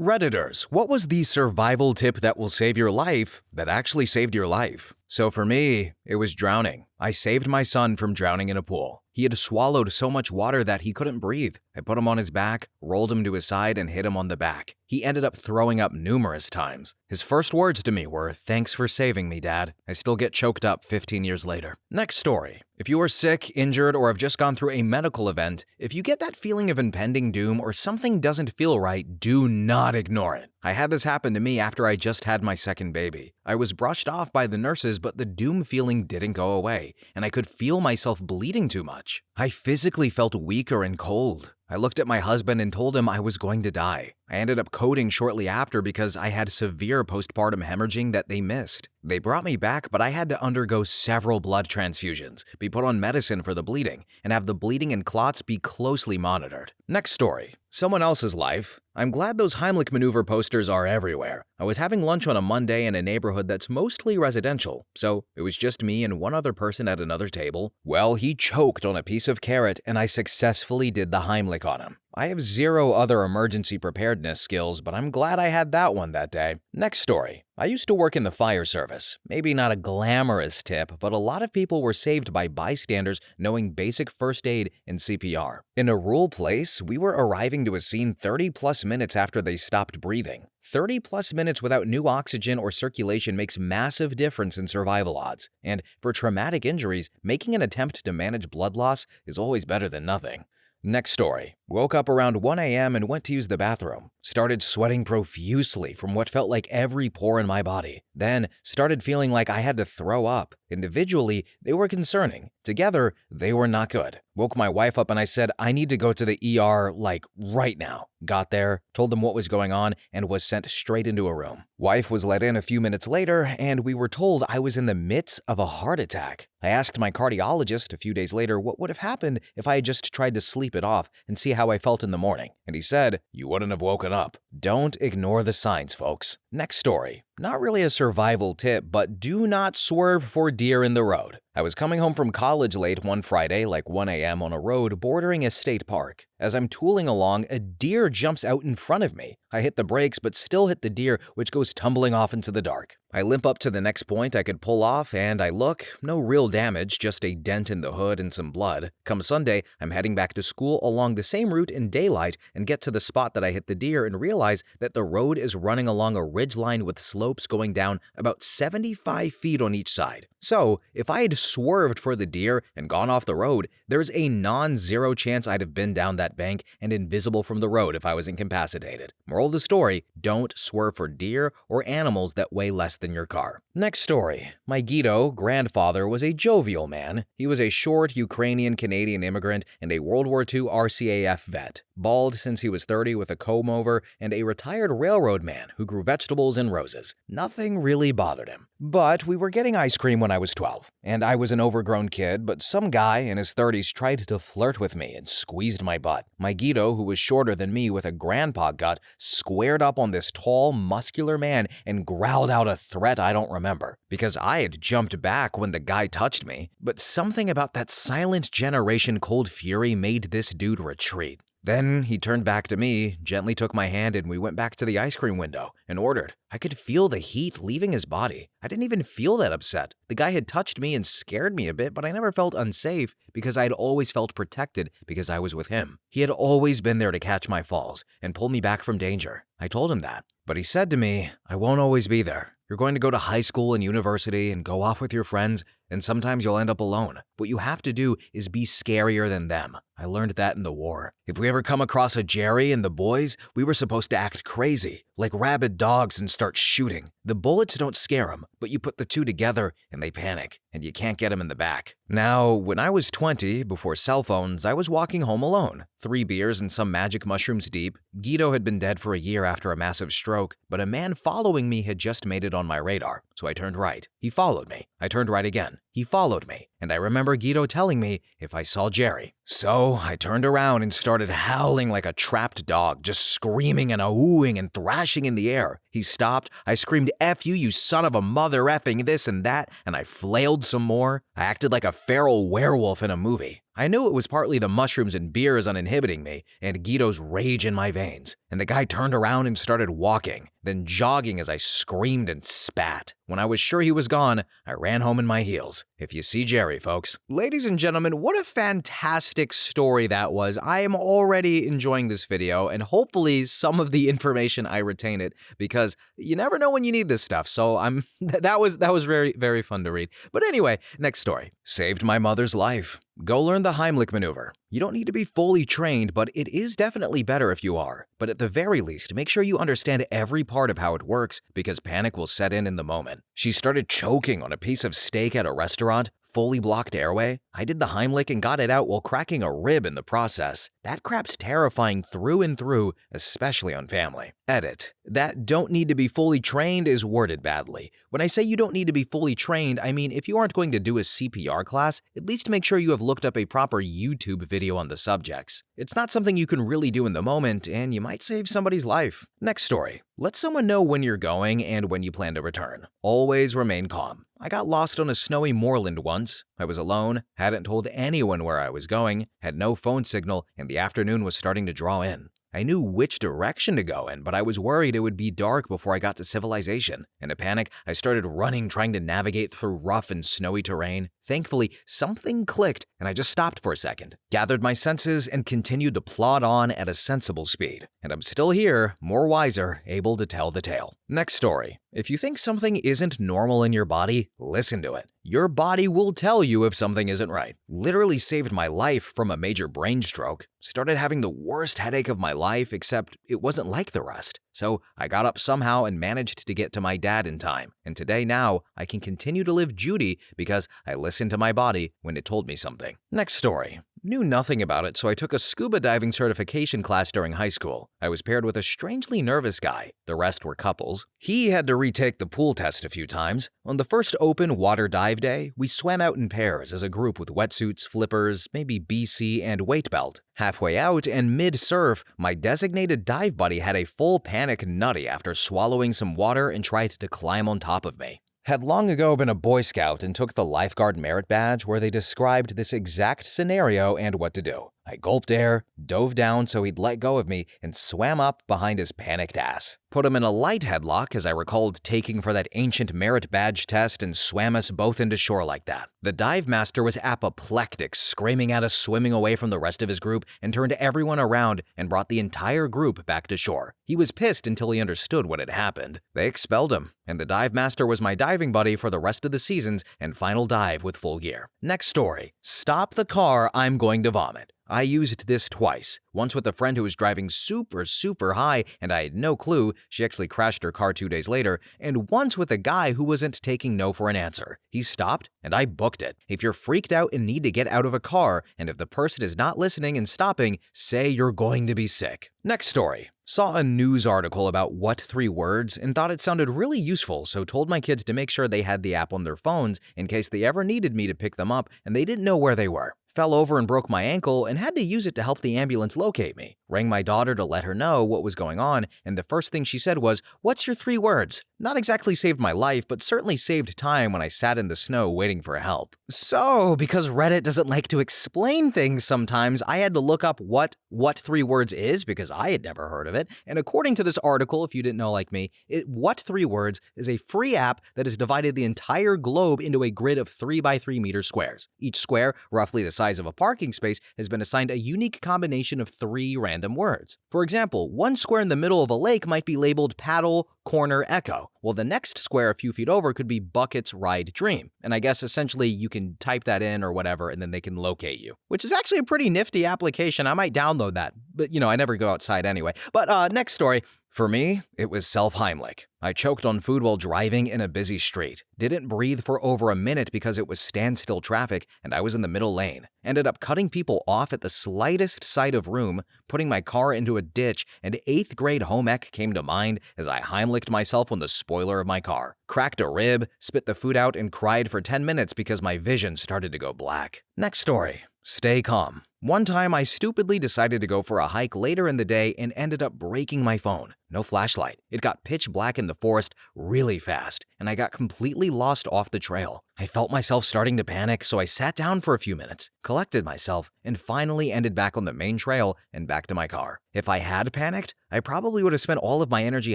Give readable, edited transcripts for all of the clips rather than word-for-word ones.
Redditors, what was the survival tip that will save your life that actually saved your life? So for me, it was drowning. I saved my son from drowning in a pool. He had swallowed so much water that he couldn't breathe. I put him on his back, rolled him to his side, and hit him on the back. He ended up throwing up numerous times. His first words to me were, "Thanks for saving me, Dad." I still get choked up 15 years later. Next story. If you are sick, injured, or have just gone through a medical event, if you get that feeling of impending doom or something doesn't feel right, do not ignore it. I had this happen to me after I just had my second baby. I was brushed off by the nurses, but the doom feeling didn't go away, and I could feel myself bleeding too much. I physically felt weaker and cold. I looked at my husband and told him I was going to die. I ended up coding shortly after because I had severe postpartum hemorrhaging that they missed. They brought me back, but I had to undergo several blood transfusions, be put on medicine for the bleeding, and have the bleeding and clots be closely monitored. Next story. Someone else's life. I'm glad those Heimlich maneuver posters are everywhere. I was having lunch on a Monday in a neighborhood that's mostly residential, so it was just me and one other person at another table. Well, he choked on a piece of carrot and I successfully did the Heimlich on him. I have zero other emergency preparedness skills, but I'm glad I had that one that day. Next story. I used to work in the fire service. Maybe not a glamorous tip, but a lot of people were saved by bystanders knowing basic first aid and CPR. In a rural place, we were arriving to a scene 30+ minutes after they stopped breathing. 30+ minutes without new oxygen or circulation makes massive difference in survival odds. And for traumatic injuries, making an attempt to manage blood loss is always better than nothing. Next story. Woke up around 1 a.m. and went to use the bathroom. Started sweating profusely from what felt like every pore in my body. Then started feeling like I had to throw up. Individually, they were concerning. Together, they were not good. Woke my wife up and I said, I need to go to the ER, like right now. Got there, told them what was going on, and was sent straight into a room. Wife was let in a few minutes later, and we were told I was in the midst of a heart attack. I asked my cardiologist a few days later what would have happened if I had just tried to sleep it off and see how I felt in the morning, and he said, "You wouldn't have woken up." Don't ignore the signs, folks. Next story. Not really a survival tip, but do not swerve for deer in the road. I was coming home from college late one Friday, like 1 a.m. on a road bordering a state park. As I'm tooling along, a deer jumps out in front of me. I hit the brakes, but still hit the deer, which goes tumbling off into the dark. I limp up to the next point I could pull off, and I look, no real damage, just a dent in the hood and some blood. Come Sunday, I'm heading back to school along the same route in daylight and get to the spot that I hit the deer and realize that the road is running along a ridgeline with slopes going down about 75 feet on each side. So, if I had swerved for the deer and gone off the road, there's a non-zero chance I'd have been down that bank and invisible from the road if I was incapacitated. Moral of the story, don't swerve for deer or animals that weigh less than your car. Next story. My Guido grandfather was a jovial man. He was a short Ukrainian-Canadian immigrant and a World War II RCAF vet. Bald since he was 30 with a comb-over, and a retired railroad man who grew vegetables and roses. Nothing really bothered him. But we were getting ice cream when I was 12, and I was an overgrown kid, but some guy in his 30s tried to flirt with me and squeezed my butt. My Guido, who was shorter than me with a grandpa gut, squared up on this tall, muscular man and growled out a threat I don't remember, because I had jumped back when the guy touched me, but something about that silent generation cold fury made this dude retreat. Then he turned back to me, gently took my hand, and we went back to the ice cream window and ordered. I could feel the heat leaving his body. I didn't even feel that upset. The guy had touched me and scared me a bit, but I never felt unsafe because I had always felt protected because I was with him. He had always been there to catch my falls and pull me back from danger. I told him that. But he said to me, "I won't always be there. You're going to go to high school and university and go off with your friends, and sometimes you'll end up alone. What you have to do is be scarier than them." I learned that in the war. If we ever come across a Jerry and the boys, we were supposed to act crazy, like rabid dogs, and start shooting. The bullets don't scare them, but you put the two together and they panic, and you can't get them in the back. Now, when I was 20, before cell phones, I was walking home alone. 3 beers and some magic mushrooms deep. Guido had been dead for a year after a massive stroke, but a man following me had just made it on my radar, so I turned right. He followed me. I turned right again. He He followed me, and I remember Guido telling me if I saw Jerry. So I turned around and started howling like a trapped dog, just screaming and oohing and thrashing in the air. He stopped. I screamed, "F you, you son of a mother effing this and that," and I flailed some more. I acted like a feral werewolf in a movie. I knew it was partly the mushrooms and beers uninhibiting me, and Guido's rage in my veins. And the guy turned around and started walking, then jogging as I screamed and spat. When I was sure he was gone, I ran home in my heels. If you see Jerry, folks. Ladies and gentlemen, what a fantastic story that was. I am already enjoying this video, and hopefully some of the information I retain it, because you never know when you need this stuff. So that was very, very fun to read. But anyway, next story. Saved my mother's life. Go learn the Heimlich maneuver. You don't need to be fully trained, but it is definitely better if you are. But at the very least, make sure you understand every part of how it works, because panic will set in the moment. She started choking on a piece of steak at a restaurant, fully blocked airway. I did the Heimlich and got it out while cracking a rib in the process. That crap's terrifying through and through, especially on family. Edit. That "don't need to be fully trained" is worded badly. When I say you don't need to be fully trained, I mean if you aren't going to do a CPR class, at least make sure you have looked up a proper YouTube video on the subjects. It's not something you can really do in the moment, and you might save somebody's life. Next story. Let someone know when you're going and when you plan to return. Always remain calm. I got lost on a snowy moorland once. I was alone, hadn't told anyone where I was going, had no phone signal, and the afternoon was starting to draw in. I knew which direction to go in, but I was worried it would be dark before I got to civilization. In a panic, I started running, trying to navigate through rough and snowy terrain. Thankfully, something clicked, and I just stopped for a second, gathered my senses, and continued to plod on at a sensible speed. And I'm still here, more wiser, able to tell the tale. Next story. If you think something isn't normal in your body, listen to it. Your body will tell you if something isn't right. Literally saved my life from a major brain stroke. Started having the worst headache of my life, except it wasn't like the rest. So I got up somehow and managed to get to my dad in time. And today now, I can continue to live Judy because I listened to my body when it told me something. Next story. Knew nothing about it, so I took a scuba diving certification class during high school. I was paired with a strangely nervous guy. The rest were couples. He had to retake the pool test a few times. On the first open water dive day, we swam out in pairs as a group with wetsuits, flippers, maybe BC, and weight belt. Halfway out and mid-surf, my designated dive buddy had a full panic nutty after swallowing some water and tried to climb on top of me. Had long ago been a Boy Scout and took the lifeguard merit badge where they described this exact scenario and what to do. I gulped air, dove down so he'd let go of me, and swam up behind his panicked ass. Put him in a light headlock as I recalled taking for that ancient merit badge test, and swam us both into shore like that. The dive master was apoplectic, screaming at us, swimming away from the rest of his group, and turned everyone around and brought the entire group back to shore. He was pissed until he understood what had happened. They expelled him, and the dive master was my diving buddy for the rest of the seasons and final dive with full gear. Next story. Stop the car, I'm going to vomit. I used this twice. Once with a friend who was driving super high and I had no clue, she actually crashed her car 2 days later, and once with a guy who wasn't taking no for an answer. He stopped and I booked it. If you're freaked out and need to get out of a car, and if the person is not listening and stopping, say you're going to be sick. Next story. Saw a news article about what 3 words and thought it sounded really useful, so told my kids to make sure they had the app on their phones in case they ever needed me to pick them up and they didn't know where they were. Fell over and broke my ankle and had to use it to help the ambulance locate me. Rang my daughter to let her know what was going on, and the first thing she said was, "What's your 3 words?" Not exactly saved my life, but certainly saved time when I sat in the snow waiting for help. So, because Reddit doesn't like to explain things sometimes, I had to look up what 3 words is because I had never heard of it. And according to this article, if you didn't know like me, what 3 words is a free app that has divided the entire globe into a grid of 3 by 3 meter squares. Each square, roughly the size of a parking space, has been assigned a unique combination of 3 random words. For example, one square in the middle of a lake might be labeled paddle, corner, echo, while the next square a few feet over could be buckets, ride, dream. And I guess essentially you can type that in or whatever and then they can locate you, which is actually a pretty nifty application. I might download that, but I never go outside anyway. But next story. For me, it was self-Heimlich. I choked on food while driving in a busy street, didn't breathe for over a minute because it was standstill traffic and I was in the middle lane, ended up cutting people off at the slightest sight of room, putting my car into a ditch, and 8th grade home ec came to mind as I Heimliched myself on the spoiler of my car, cracked a rib, spit the food out, and cried for 10 minutes because my vision started to go black. Next story. Stay calm. One time, I stupidly decided to go for a hike later in the day and ended up breaking my phone. No flashlight. It got pitch black in the forest really fast, and I got completely lost off the trail. I felt myself starting to panic, so I sat down for a few minutes, collected myself, and finally ended back on the main trail and back to my car. If I had panicked, I probably would have spent all of my energy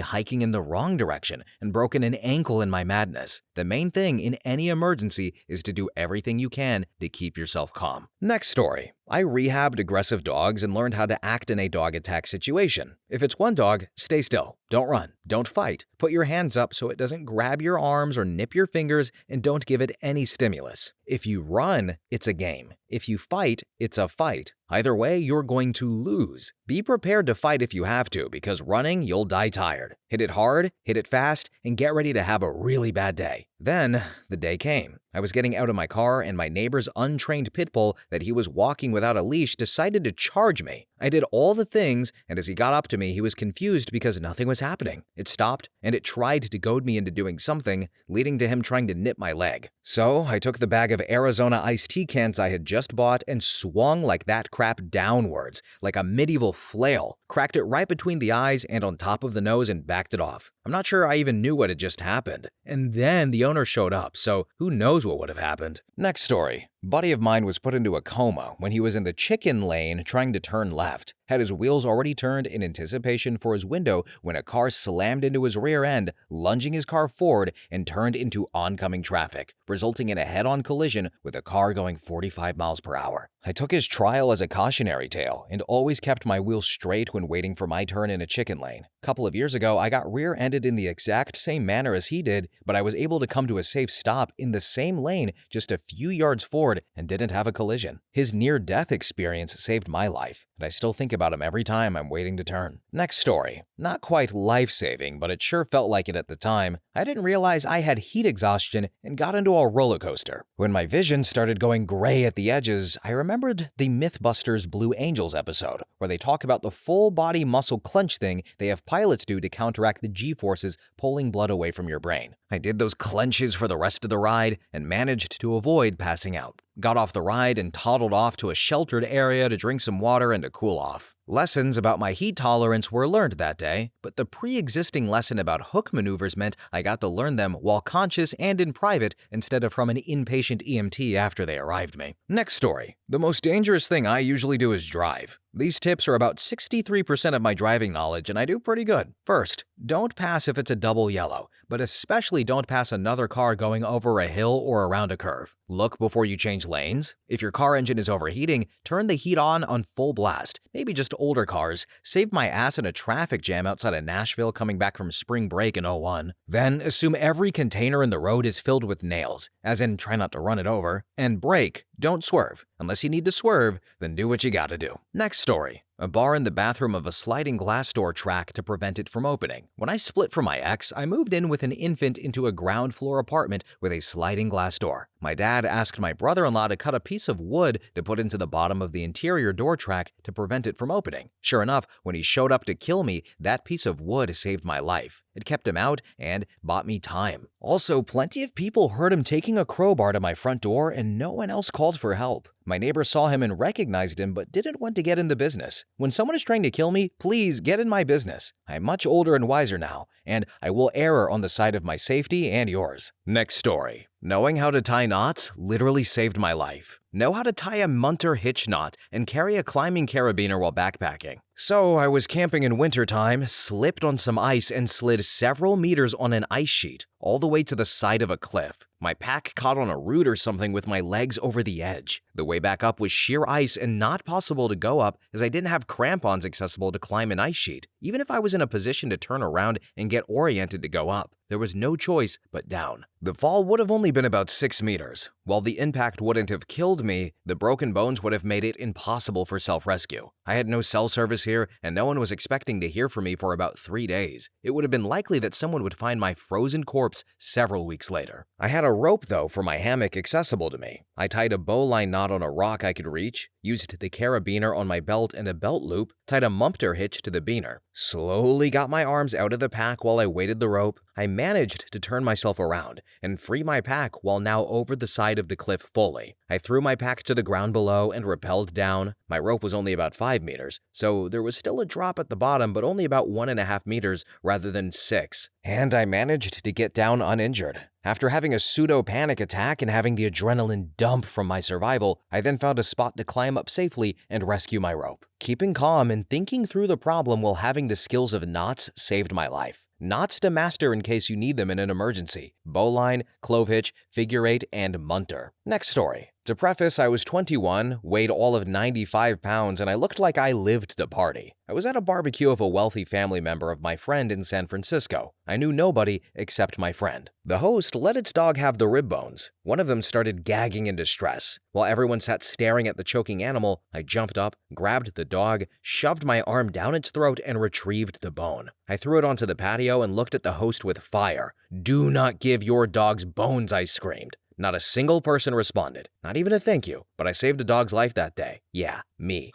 hiking in the wrong direction and broken an ankle in my madness. The main thing in any emergency is to do everything you can to keep yourself calm. Next story. I rehabbed aggressive dogs and learned how to act in a dog attack situation. If it's one dog, stay still. Don't run. Don't fight. Put your hands up so it doesn't grab your arms or nip your fingers, and don't give it any stimulus. If you run, it's a game. If you fight, it's a fight. Either way, you're going to lose. Be prepared to fight if you have to, because running, you'll die tired. Hit it hard, hit it fast, and get ready to have a really bad day. Then, the day came. I was getting out of my car and my neighbor's untrained pit bull that he was walking without a leash decided to charge me. I did all the things, and as he got up to me, he was confused because nothing was happening. It stopped, and it tried to goad me into doing something, leading to him trying to nip my leg. So, I took the bag of Arizona iced tea cans I had just bought and swung like that crap downwards, like a medieval flail, cracked it right between the eyes and on top of the nose and backed it off. I'm not sure I even knew what had just happened. And then the owner showed up, so who knows what would have happened. Next story. Buddy of mine was put into a coma when he was in the chicken lane trying to turn left. Had his wheels already turned in anticipation for his window when a car slammed into his rear end, lunging his car forward and turned into oncoming traffic, resulting in a head-on collision with a car going 45 miles per hour. I took his trial as a cautionary tale and always kept my wheels straight when waiting for my turn in a chicken lane. A couple of years ago, I got rear-ended in the exact same manner as he did, but I was able to come to a safe stop in the same lane just a few yards forward and didn't have a collision. His near-death experience saved my life, and I still think about him every time I'm waiting to turn. Next story. Not quite life-saving, but it sure felt like it at the time. I didn't realize I had heat exhaustion and got into a roller coaster. When my vision started going gray at the edges, I remembered the Mythbusters Blue Angels episode, where they talk about the full-body muscle clench thing they have pilots do to counteract the G-forces pulling blood away from your brain. I did those clenches for the rest of the ride and managed to avoid passing out. Got off the ride and toddled off to a sheltered area to drink some water and to cool off. Lessons about my heat tolerance were learned that day, but the pre-existing lesson about hook maneuvers meant I got to learn them while conscious and in private instead of from an inpatient EMT after they arrived me. Next story. The most dangerous thing I usually do is drive. These tips are about 63% of my driving knowledge, and I do pretty good. First, don't pass if it's a double yellow, but especially don't pass another car going over a hill or around a curve. Look before you change lanes. If your car engine is overheating, turn the heat on full blast. Maybe just older cars. Saved my ass in a traffic jam outside of Nashville coming back from spring break in '01. Then, assume every container in the road is filled with nails, as in try not to run it over, and brake. Don't swerve. Unless you need to swerve, then do what you gotta do. Next story. A bar in the bathroom of a sliding glass door track to prevent it from opening. When I split from my ex, I moved in with an infant into a ground floor apartment with a sliding glass door. My dad asked my brother-in-law to cut a piece of wood to put into the bottom of the interior door track to prevent it from opening. Sure enough, when he showed up to kill me, that piece of wood saved my life. It kept him out and bought me time. Also, plenty of people heard him taking a crowbar to my front door and no one else called for help. My neighbor saw him and recognized him but didn't want to get in the business. When someone is trying to kill me, please get in my business. I'm much older and wiser now, and I will err on the side of my safety and yours. Next story. Knowing how to tie knots literally saved my life. Know how to tie a munter hitch knot and carry a climbing carabiner while backpacking. So I was camping in wintertime, slipped on some ice and slid several meters on an ice sheet, all the way to the side of a cliff. My pack caught on a root or something with my legs over the edge. The way back up was sheer ice and not possible to go up as I didn't have crampons accessible to climb an ice sheet, even if I was in a position to turn around and get oriented to go up. There was no choice but down. The fall would have only been about 6 meters. While the impact wouldn't have killed me, the broken bones would have made it impossible for self-rescue. I had no cell service here, and no one was expecting to hear from me for about 3 days. It would have been likely that someone would find my frozen corpse several weeks later. I had a rope, though, for my hammock accessible to me. I tied a bowline knot on a rock I could reach, used the carabiner on my belt and a belt loop, tied a mumpter hitch to the beaner, slowly got my arms out of the pack while I weighted the rope. I managed to turn myself around and free my pack while now over the side of the cliff fully. I threw my pack to the ground below and rappelled down. My rope was only about 5 meters, so there was still a drop at the bottom, but only about 1.5 meters rather than 6. And I managed to get down uninjured. After having a pseudo-panic attack and having the adrenaline dump from my survival, I then found a spot to climb up safely and rescue my rope. Keeping calm and thinking through the problem while having the skills of knots saved my life. Knots to master in case you need them in an emergency: bowline, clove hitch, figure eight, and munter. Next story. To preface, I was 21, weighed all of 95 pounds, and I looked like I lived the party. I was at a barbecue of a wealthy family member of my friend in San Francisco. I knew nobody except my friend. The host let its dog have the rib bones. One of them started gagging in distress. While everyone sat staring at the choking animal, I jumped up, grabbed the dog, shoved my arm down its throat, and retrieved the bone. I threw it onto the patio and looked at the host with fire. "Do not give your dogs bones," I screamed. Not a single person responded, not even a thank you, but I saved a dog's life that day. Yeah, me.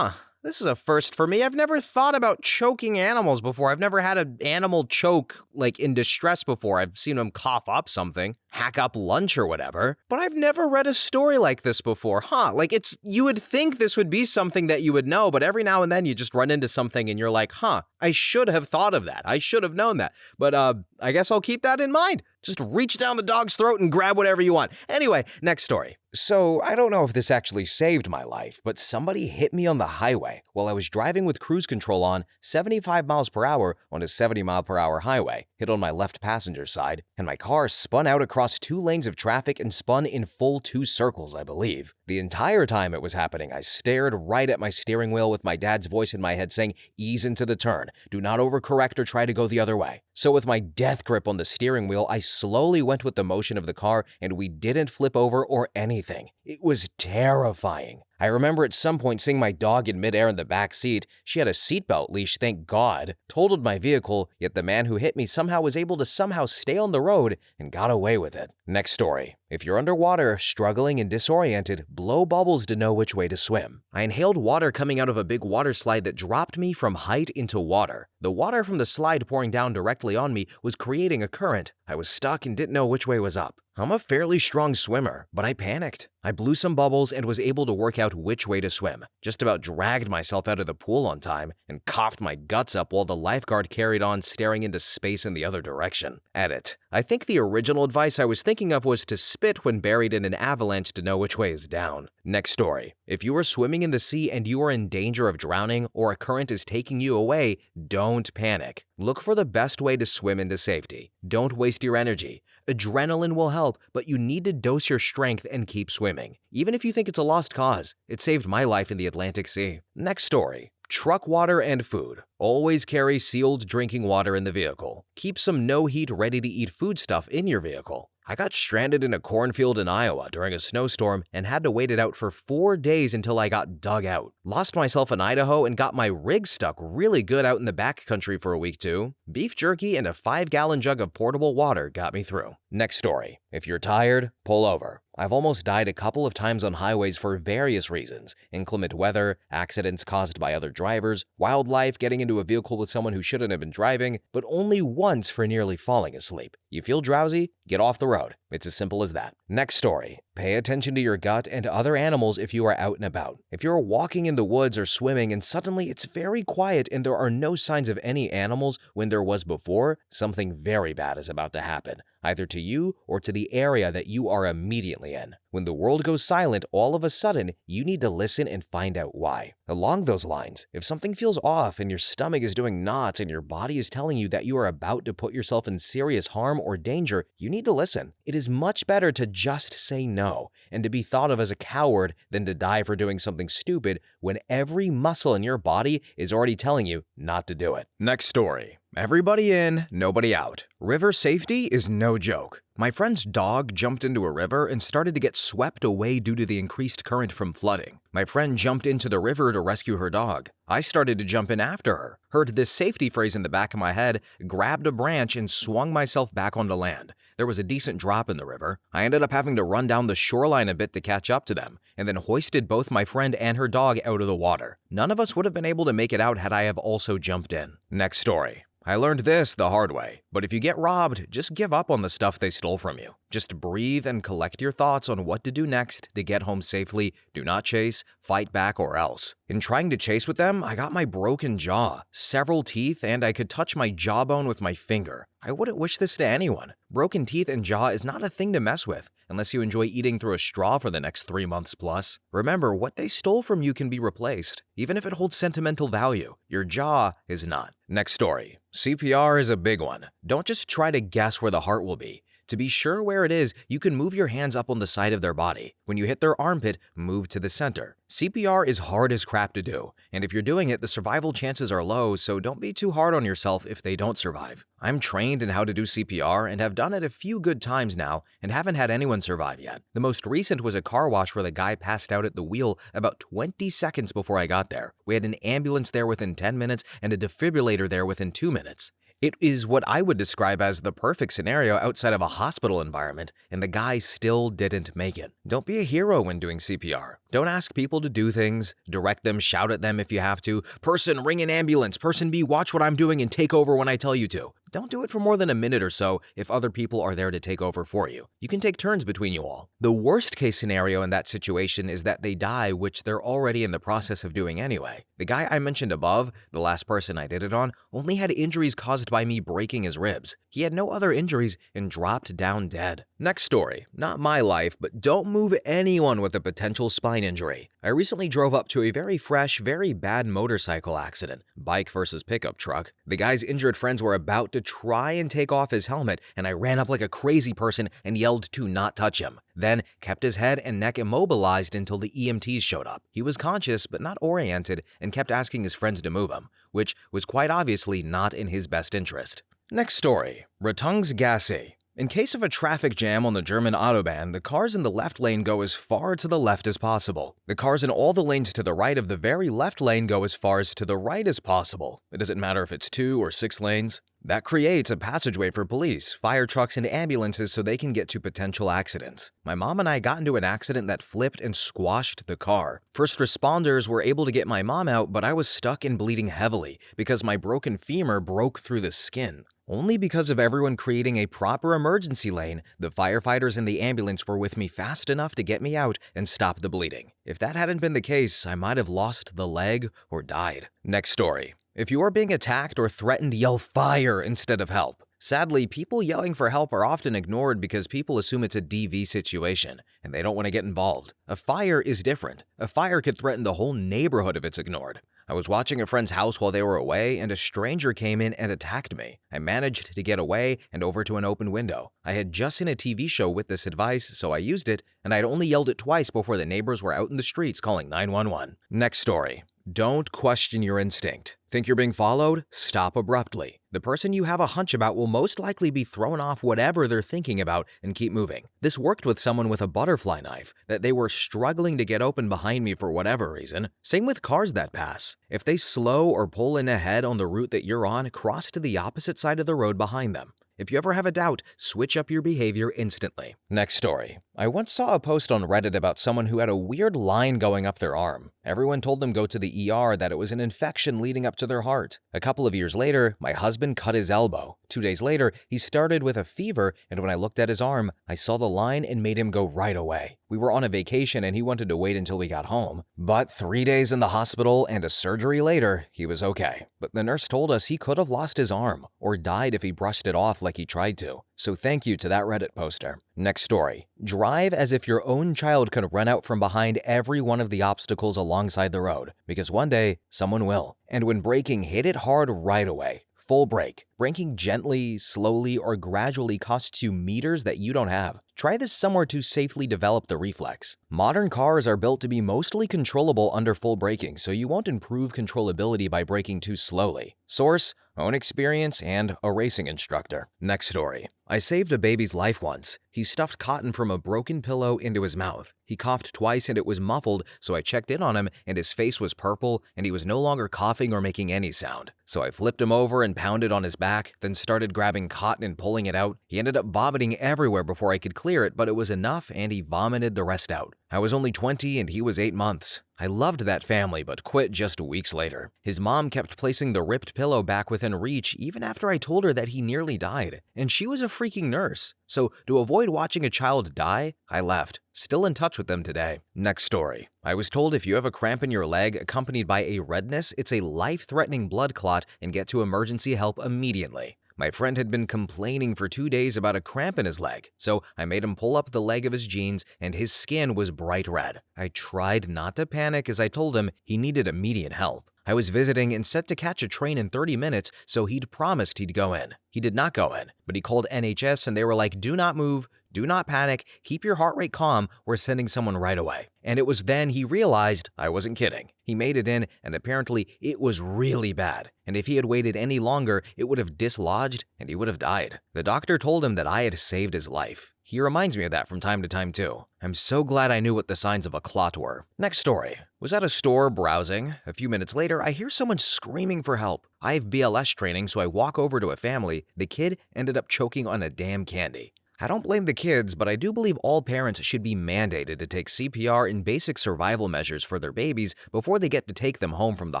This is a first for me. I've never thought about choking animals before. I've never had an animal choke, like, in distress before. I've seen them cough up something, hack up lunch or whatever, but I've never read a story like this before. Like, you would think this would be something that you would know, but every now and then you just run into something and you're like, I should have thought of that. I should have known that. But I guess I'll keep that in mind. Just reach down the dog's throat and grab whatever you want. Anyway, next story. So, I don't know if this actually saved my life, but somebody hit me on the highway while I was driving with cruise control on 75 miles per hour on a 70-mile-per-hour highway, hit on my left passenger side, and my car spun out across 2 lanes of traffic and spun in full 2 circles, I believe. The entire time it was happening, I stared right at my steering wheel with my dad's voice in my head saying, "Ease into the turn. Do not overcorrect or try to go the other way." So with my death grip on the steering wheel, I slowly went with the motion of the car, and we didn't flip over or anything. It was terrifying. I remember at some point seeing my dog in midair in the back seat. She had a seatbelt leash, thank God, totaled my vehicle, yet the man who hit me somehow was able to stay on the road and got away with it. Next story. If you're underwater, struggling and disoriented, blow bubbles to know which way to swim. I inhaled water coming out of a big water slide that dropped me from height into water. The water from the slide pouring down directly on me was creating a current. I was stuck and didn't know which way was up. I'm a fairly strong swimmer, but I panicked. I blew some bubbles and was able to work out which way to swim. Just about dragged myself out of the pool on time and coughed my guts up while the lifeguard carried on staring into space in the other direction. Edit. I think the original advice I was thinking of was to spit when buried in an avalanche to know which way is down. Next story. If you are swimming in the sea and you are in danger of drowning or a current is taking you away, don't panic. Look for the best way to swim into safety. Don't waste your energy. Adrenaline will help, but you need to dose your strength and keep swimming. Even if you think it's a lost cause, it saved my life in the Atlantic Sea. Next story. Truck water and food. Always carry sealed drinking water in the vehicle. Keep some no-heat, ready-to-eat foodstuff in your vehicle. I got stranded in a cornfield in Iowa during a snowstorm and had to wait it out for 4 days until I got dug out. Lost myself in Idaho and got my rig stuck really good out in the backcountry for a week too. Beef jerky and a 5-gallon jug of portable water got me through. Next story. If you're tired, pull over. I've almost died a couple of times on highways for various reasons: inclement weather, accidents caused by other drivers, wildlife, getting into a vehicle with someone who shouldn't have been driving, but only once for nearly falling asleep. You feel drowsy? Get off the road. It's as simple as that. Next story. Pay attention to your gut and other animals if you are out and about. If you're walking in the woods or swimming and suddenly it's very quiet and there are no signs of any animals when there was before, something very bad is about to happen, either to you or to the area that you are immediately in. When the world goes silent, all of a sudden, you need to listen and find out why. Along those lines, if something feels off and your stomach is doing knots and your body is telling you that you are about to put yourself in serious harm or danger, you need to listen. It is much better to just say no and to be thought of as a coward than to die for doing something stupid when every muscle in your body is already telling you not to do it. Next story. Everybody in, nobody out. River safety is no joke. My friend's dog jumped into a river and started to get swept away due to the increased current from flooding. My friend jumped into the river to rescue her dog. I started to jump in after her, heard this safety phrase in the back of my head, grabbed a branch and swung myself back onto land. There was a decent drop in the river. I ended up having to run down the shoreline a bit to catch up to them, and then hoisted both my friend and her dog out of the water. None of us would have been able to make it out had I have also jumped in. Next story. I learned this the hard way, but if you get robbed, just give up on the stuff they stole from you. Just breathe and collect your thoughts on what to do next to get home safely. Do not chase, fight back, or else. In trying to chase with them, I got my broken jaw, several teeth, and I could touch my jawbone with my finger. I wouldn't wish this to anyone. Broken teeth and jaw is not a thing to mess with, unless you enjoy eating through a straw for the next 3 months plus. Remember, what they stole from you can be replaced, even if it holds sentimental value. Your jaw is not. Next story. CPR is a big one. Don't just try to guess where the heart will be. To be sure where it is, you can move your hands up on the side of their body. When you hit their armpit, move to the center. CPR is hard as crap to do, and if you're doing it, the survival chances are low, so don't be too hard on yourself if they don't survive. I'm trained in how to do CPR and have done it a few good times now and haven't had anyone survive yet. The most recent was a car wash where the guy passed out at the wheel about 20 seconds before I got there. We had an ambulance there within 10 minutes and a defibrillator there within 2 minutes. It is what I would describe as the perfect scenario outside of a hospital environment, and the guy still didn't make it. Don't be a hero when doing CPR. Don't ask people to do things, direct them, shout at them if you have to. Person, ring an ambulance. Person B, watch what I'm doing and take over when I tell you to. Don't do it for more than a minute or so if other people are there to take over for you. You can take turns between you all. The worst case scenario in that situation is that they die, which they're already in the process of doing anyway. The guy I mentioned above, the last person I did it on, only had injuries caused by me breaking his ribs. He had no other injuries and dropped down dead. Next story. Not my life, but don't move anyone with a potential spine injury. I recently drove up to a very fresh, very bad motorcycle accident. Bike versus pickup truck. The guy's injured friends were about to try and take off his helmet, and I ran up like a crazy person and yelled to not touch him. Then kept his head and neck immobilized until the EMTs showed up. He was conscious but not oriented and kept asking his friends to move him, which was quite obviously not in his best interest. Next story. Rettungsgasse. In case of a traffic jam on the German Autobahn, the cars in the left lane go as far to the left as possible. The cars in all the lanes to the right of the very left lane go as far as to the right as possible. It doesn't matter if it's 2 or 6 lanes. That creates a passageway for police, fire trucks, and ambulances so they can get to potential accidents. My mom and I got into an accident that flipped and squashed the car. First responders were able to get my mom out, but I was stuck and bleeding heavily because my broken femur broke through the skin. Only because of everyone creating a proper emergency lane, the firefighters and the ambulance were with me fast enough to get me out and stop the bleeding. If that hadn't been the case, I might have lost the leg or died. Next story. If you are being attacked or threatened, yell fire instead of help. Sadly, people yelling for help are often ignored because people assume it's a DV situation, and they don't want to get involved. A fire is different. A fire could threaten the whole neighborhood if it's ignored. I was watching a friend's house while they were away, and a stranger came in and attacked me. I managed to get away and over to an open window. I had just seen a TV show with this advice, so I used it, and I'd only yelled it twice before the neighbors were out in the streets calling 911. Next story. Don't question your instinct. Think you're being followed? Stop abruptly. The person you have a hunch about will most likely be thrown off whatever they're thinking about and keep moving. This worked with someone with a butterfly knife that they were struggling to get open behind me for whatever reason. Same with cars that pass. If they slow or pull in ahead on the route that you're on, cross to the opposite side of the road behind them. If you ever have a doubt, switch up your behavior instantly. Next story. I once saw a post on Reddit about someone who had a weird line going up their arm. Everyone told them go to the ER, that it was an infection leading up to their heart. A couple of years later, my husband cut his elbow. 2 days later, he started with a fever, and when I looked at his arm, I saw the line and made him go right away. We were on a vacation and he wanted to wait until we got home. But 3 days in the hospital and a surgery later, he was okay. But the nurse told us he could have lost his arm or died if he brushed it off like he tried to. So thank you to that Reddit poster. Next story. Drive as if your own child could run out from behind every one of the obstacles alongside the road, because one day, someone will. And when braking, hit it hard right away. Full brake. Braking gently, slowly, or gradually costs you meters that you don't have. Try this somewhere to safely develop the reflex. Modern cars are built to be mostly controllable under full braking, so you won't improve controllability by braking too slowly. Source: own experience, and a racing instructor. Next story. I saved a baby's life once. He stuffed cotton from a broken pillow into his mouth. He coughed twice and it was muffled, so I checked in on him and his face was purple and he was no longer coughing or making any sound. So I flipped him over and pounded on his back, then started grabbing cotton and pulling it out. He ended up vomiting everywhere before I could clear it, but it was enough and he vomited the rest out. I was only 20 and he was 8 months. I loved that family, but quit just weeks later. His mom kept placing the ripped pillow back within reach even after I told her that he nearly died, and she was a freaking nurse. So to avoid watching a child die, I left. Still in touch with them today. Next story. I was told if you have a cramp in your leg accompanied by a redness, it's a life-threatening blood clot and get to emergency help immediately. My friend had been complaining for 2 days about a cramp in his leg, so I made him pull up the leg of his jeans and his skin was bright red. I tried not to panic as I told him he needed immediate help. I was visiting and set to catch a train in 30 minutes, so he'd promised he'd go in. He did not go in, but he called NHS and they were like, "Do not move, do not panic, keep your heart rate calm, we're sending someone right away." And it was then he realized I wasn't kidding. He made it in and apparently it was really bad. And if he had waited any longer, it would have dislodged and he would have died. The doctor told him that I had saved his life. He reminds me of that from time to time too. I'm so glad I knew what the signs of a clot were. Next story. Was at a store browsing. A few minutes later, I hear someone screaming for help. I have BLS training, so I walk over to a family. The kid ended up choking on a damn candy. I don't blame the kids, but I do believe all parents should be mandated to take CPR and basic survival measures for their babies before they get to take them home from the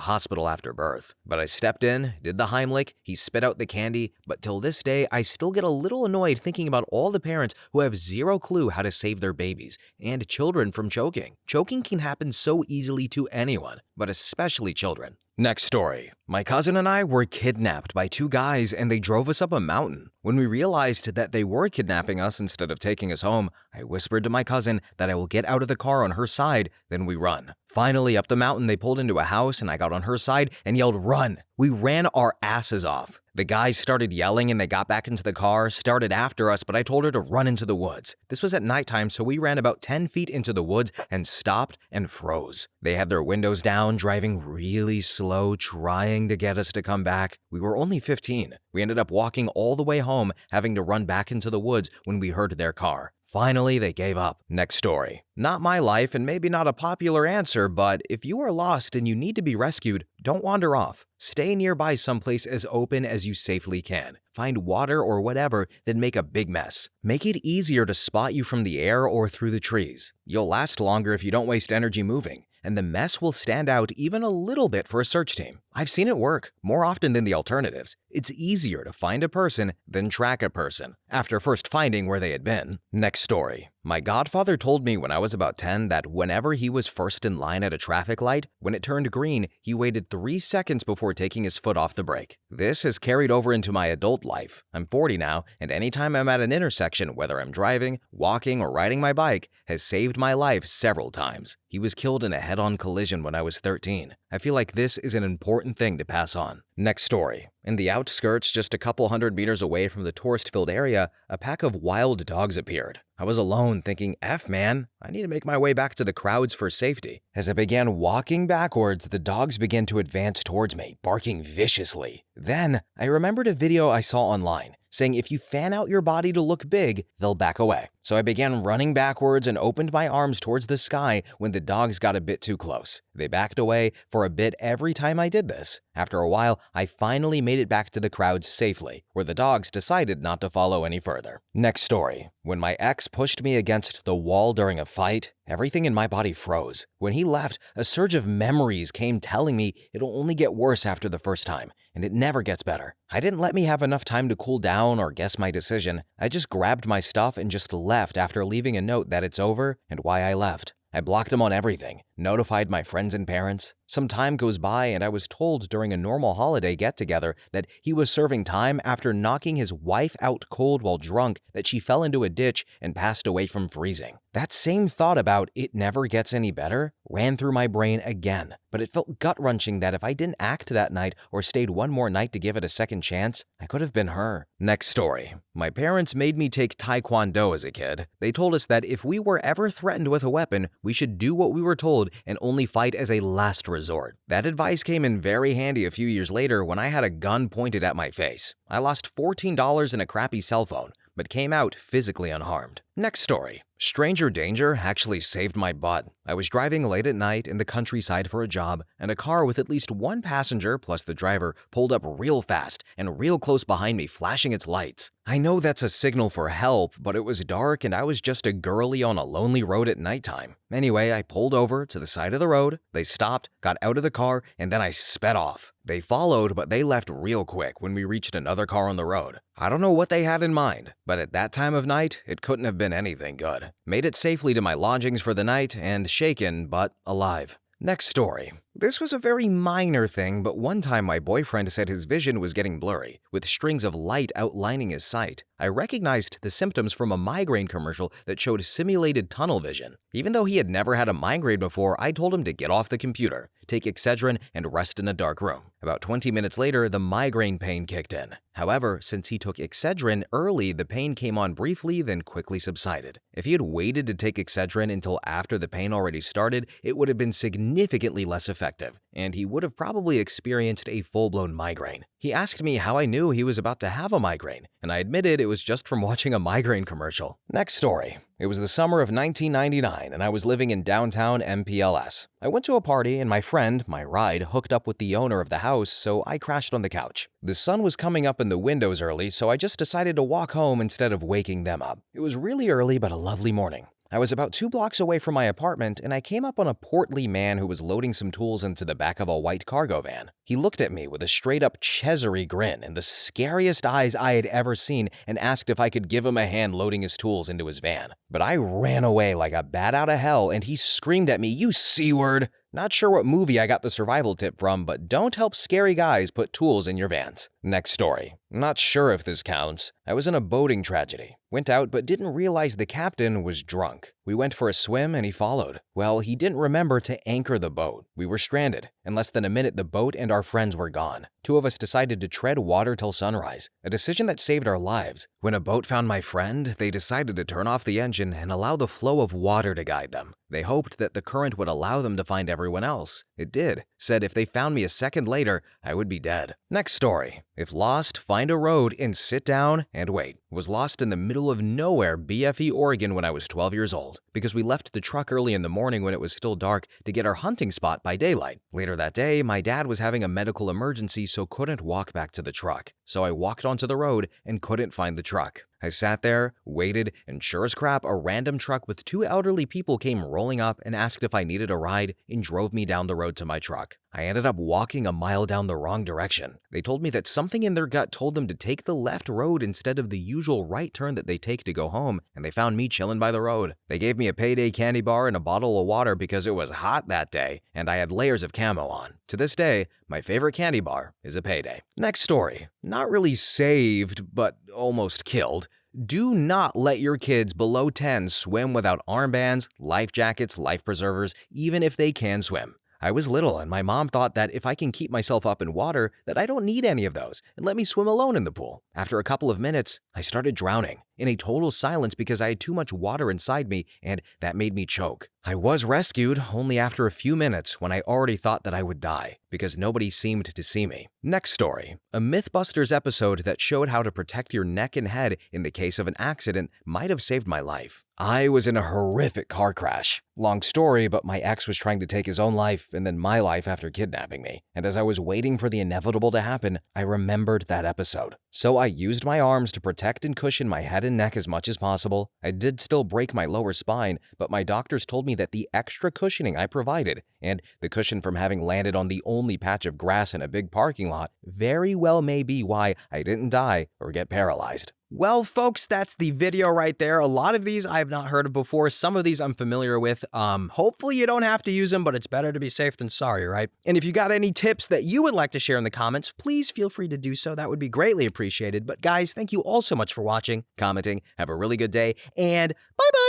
hospital after birth. But I stepped in, did the Heimlich, he spit out the candy, but till this day, I still get a little annoyed thinking about all the parents who have zero clue how to save their babies and children from choking. Choking can happen so easily to anyone, but especially children. Next story. My cousin and I were kidnapped by 2 guys and they drove us up a mountain. When we realized that they were kidnapping us instead of taking us home, I whispered to my cousin that I will get out of the car on her side, then we run. Finally, up the mountain, they pulled into a house and I got on her side and yelled, "Run!" We ran our asses off. The guys started yelling and they got back into the car, started after us, but I told her to run into the woods. This was at nighttime, so we ran about 10 feet into the woods and stopped and froze. They had their windows down, driving really slow, trying to get us to come back. We were only 15. We ended up walking all the way home, having to run back into the woods when we heard their car. Finally, they gave up. Next story. Not my life and maybe not a popular answer, but if you are lost and you need to be rescued, don't wander off. Stay nearby someplace as open as you safely can. Find water or whatever, then make a big mess. Make it easier to spot you from the air or through the trees. You'll last longer if you don't waste energy moving, and the mess will stand out even a little bit for a search team. I've seen it work more often than the alternatives. It's easier to find a person than track a person after first finding where they had been. Next story. My godfather told me when I was about 10 that whenever he was first in line at a traffic light, when it turned green, he waited 3 seconds before taking his foot off the brake. This has carried over into my adult life. I'm 40 now, and anytime I'm at an intersection, whether I'm driving, walking, or riding my bike, has saved my life several times. He was killed in a head-on collision when I was 13. I feel like this is an important thing to pass on. Next story. In the outskirts, just a couple hundred meters away from the tourist-filled area, a pack of wild dogs appeared. I was alone thinking, F man, I need to make my way back to the crowds for safety. As I began walking backwards, the dogs began to advance towards me, barking viciously. Then, I remembered a video I saw online, saying if you fan out your body to look big, they'll back away. So I began running backwards and opened my arms towards the sky when the dogs got a bit too close. They backed away for a bit every time I did this. After a while, I finally made it back to the crowds safely, where the dogs decided not to follow any further. Next story. When my ex pushed me against the wall during a fight, everything in my body froze. When he left, a surge of memories came telling me it'll only get worse after the first time, and it never gets better. I didn't let me have enough time to cool down or guess my decision. I just grabbed my stuff and just left after leaving a note that it's over and why I left. I blocked him on everything, notified my friends and parents. Some time goes by and I was told during a normal holiday get-together that he was serving time after knocking his wife out cold while drunk, that she fell into a ditch and passed away from freezing. That same thought about it never gets any better ran through my brain again, but it felt gut-wrenching that if I didn't act that night or stayed one more night to give it a second chance, I could have been her. Next story. My parents made me take Taekwondo as a kid. They told us that if we were ever threatened with a weapon, we should do what we were told and only fight as a last resort. That advice came in very handy a few years later when I had a gun pointed at my face. I lost $14 in a crappy cell phone, but came out physically unharmed. Next story. Stranger danger actually saved my butt. I was driving late at night in the countryside for a job, and a car with at least one passenger plus the driver pulled up real fast and real close behind me, flashing its lights. I know that's a signal for help, but it was dark and I was just a girlie on a lonely road at nighttime. Anyway, I pulled over to the side of the road, they stopped, got out of the car, and then I sped off. They followed, but they left real quick when we reached another car on the road. I don't know what they had in mind, but at that time of night, it couldn't have been anything good. Made it safely to my lodgings for the night and shaken, but alive. Next story. This was a very minor thing, but one time my boyfriend said his vision was getting blurry, with strings of light outlining his sight. I recognized the symptoms from a migraine commercial that showed simulated tunnel vision. Even though he had never had a migraine before, I told him to get off the computer, take Excedrin, and rest in a dark room. About 20 minutes later, the migraine pain kicked in. However, since he took Excedrin early, the pain came on briefly, then quickly subsided. If he had waited to take Excedrin until after the pain already started, it would have been significantly less effective, and he would have probably experienced a full-blown migraine. He asked me how I knew he was about to have a migraine, and I admitted it was just from watching a migraine commercial. Next story. It was the summer of 1999, and I was living in downtown MPLS. I went to a party, and my friend, my ride, hooked up with the owner of the house, so I crashed on the couch. The sun was coming up in the windows early, so I just decided to walk home instead of waking them up. It was really early, but a lovely morning. I was about 2 blocks away from my apartment, and I came up on a portly man who was loading some tools into the back of a white cargo van. He looked at me with a straight-up Chesery grin and the scariest eyes I had ever seen and asked if I could give him a hand loading his tools into his van. But I ran away like a bat out of hell, and he screamed at me, "You C-word!" Not sure what movie I got the survival tip from, but don't help scary guys put tools in your vans. Next story. Not sure if this counts. I was in a boating tragedy. Went out but didn't realize the captain was drunk. We went for a swim and he followed. Well, he didn't remember to anchor the boat. We were stranded. In less than a minute, the boat and our friends were gone. 2 of us decided to tread water till sunrise, a decision that saved our lives. When a boat found my friend, they decided to turn off the engine and allow the flow of water to guide them. They hoped that the current would allow them to find everyone else. It did. Said if they found me a second later, I would be dead. Next story. If lost, find a road and sit down and wait. Was lost in the middle of nowhere, BFE, Oregon when I was 12 years old, because we left the truck early in the morning when it was still dark to get our hunting spot by daylight. Later that day, my dad was having a medical emergency so couldn't walk back to the truck. So I walked onto the road and couldn't find the truck. I sat there, waited, and sure as crap, a random truck with 2 elderly people came rolling up and asked if I needed a ride and drove me down the road to my truck. I ended up walking a mile down the wrong direction. They told me that something in their gut told them to take the left road instead of the usual right turn that they take to go home, and they found me chilling by the road. They gave me a payday candy bar and a bottle of water because it was hot that day, and I had layers of camo on. To this day, my favorite candy bar is a payday. Next story. Not really saved, but almost killed. Do not let your kids below 10 swim without armbands, life jackets, life preservers, even if they can swim. I was little and my mom thought that if I can keep myself up in water, that I don't need any of those and let me swim alone in the pool. After a couple of minutes, I started drowning in a total silence because I had too much water inside me and that made me choke. I was rescued only after a few minutes when I already thought that I would die because nobody seemed to see me. Next story. A Mythbusters episode that showed how to protect your neck and head in the case of an accident might have saved my life. I was in a horrific car crash. Long story, but my ex was trying to take his own life and then my life after kidnapping me. And as I was waiting for the inevitable to happen, I remembered that episode. So I used my arms to protect and cushion my head and neck as much as possible. I did still break my lower spine, but my doctors told me that the extra cushioning I provided and the cushion from having landed on the only patch of grass in a big parking lot very well may be why I didn't die or get paralyzed. Well, folks, that's the video right there. A lot of these I have not heard of before. Some of these I'm familiar with. Hopefully you don't have to use them, but it's better to be safe than sorry, right? And if you got any tips that you would like to share in the comments, please feel free to do so. That would be greatly appreciated. But guys, thank you all so much for watching, commenting. Have a really good day, and bye-bye.